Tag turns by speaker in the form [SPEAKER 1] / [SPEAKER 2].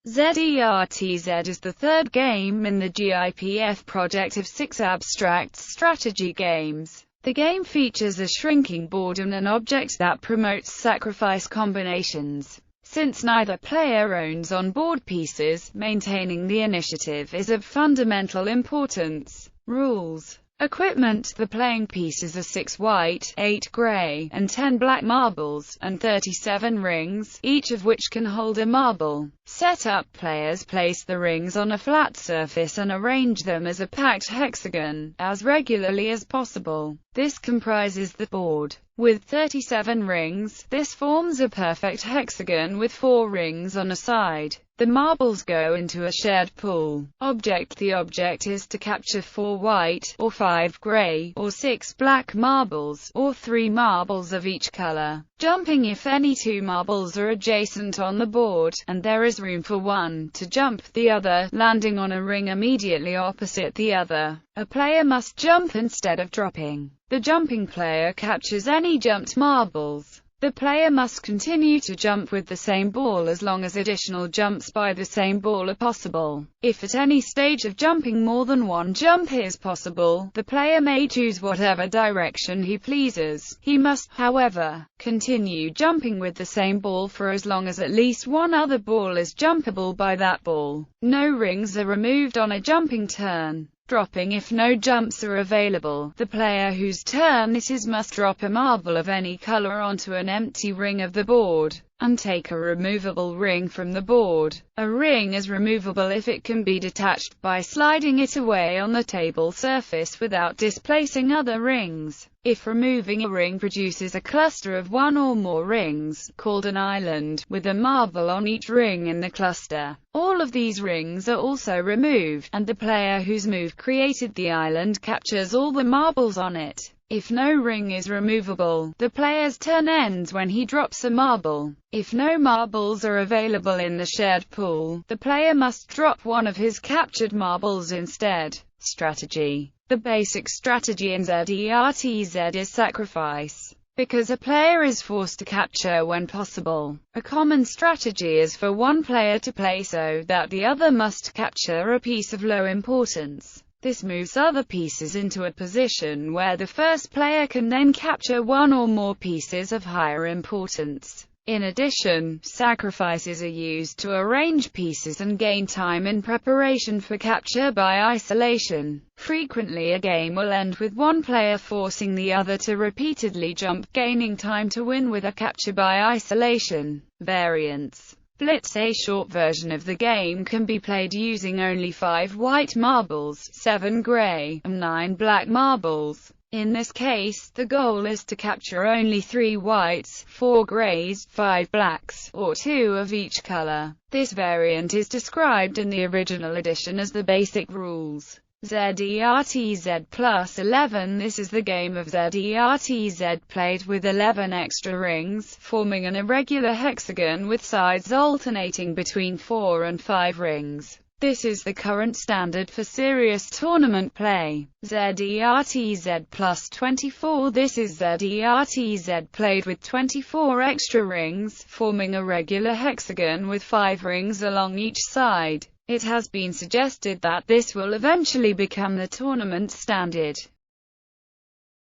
[SPEAKER 1] Zèrtz is the third game in the GIPF project of 6 abstract strategy games. The game features a shrinking board and an object that promotes sacrifice combinations. Since neither player owns on-board pieces, maintaining the initiative is of fundamental importance. Rules. Equipment. The playing pieces are 6 white, 8 grey, and 10 black marbles, and 37 rings, each of which can hold a marble. Setup. Players place the rings on a flat surface and arrange them as a packed hexagon, as regularly as possible. This comprises the board. With 37 rings, this forms a perfect hexagon with 4 rings on a side. The marbles go into a shared pool. Object. The object is to capture 4 white, or 5 grey, or 6 black marbles, or 3 marbles of each color. Jumping. If any 2 marbles are adjacent on the board, and there is room for one to jump the other, landing on a ring immediately opposite the other, a player must jump instead of dropping. The jumping player captures any jumped marbles. The player must continue to jump with the same ball as long as additional jumps by the same ball are possible. If at any stage of jumping more than one jump is possible, the player may choose whatever direction he pleases. He must, however, continue jumping with the same ball for as long as at least one other ball is jumpable by that ball. No rings are removed on a jumping turn. Dropping. If no jumps are available, the player whose turn it is must drop a marble of any color onto an empty ring of the board, and take a removable ring from the board. A ring is removable if it can be detached by sliding it away on the table surface without displacing other rings. If removing a ring produces a cluster of 1 or more rings, called an island, with a marble on each ring in the cluster, all of these rings are also removed, and the player whose move created the island captures all the marbles on it. If no ring is removable, the player's turn ends when he drops a marble. If no marbles are available in the shared pool, the player must drop one of his captured marbles instead. Strategy. The basic strategy in Zèrtz is sacrifice, because a player is forced to capture when possible. A common strategy is for one player to play so that the other must capture a piece of low importance. This moves other pieces into a position where the first player can then capture one or more pieces of higher importance. In addition, sacrifices are used to arrange pieces and gain time in preparation for capture by isolation. Frequently a game will end with one player forcing the other to repeatedly jump, gaining time to win with a capture by isolation. Variants. Blitz. A short version of the game can be played using only 5 white marbles, 7 grey, and 9 black marbles. In this case, the goal is to capture only 3 whites, 4 greys, 5 blacks, or 2 of each color. This variant is described in the original edition as the basic rules. Zèrtz plus 11. This is the game of Zèrtz played with 11 extra rings, forming an irregular hexagon with sides alternating between 4 and 5 rings. This is the current standard for serious tournament play. Zèrtz plus 24. This is Zèrtz played with 24 extra rings, forming a regular hexagon with 5 rings along each side. It has been suggested that this will eventually become the tournament standard.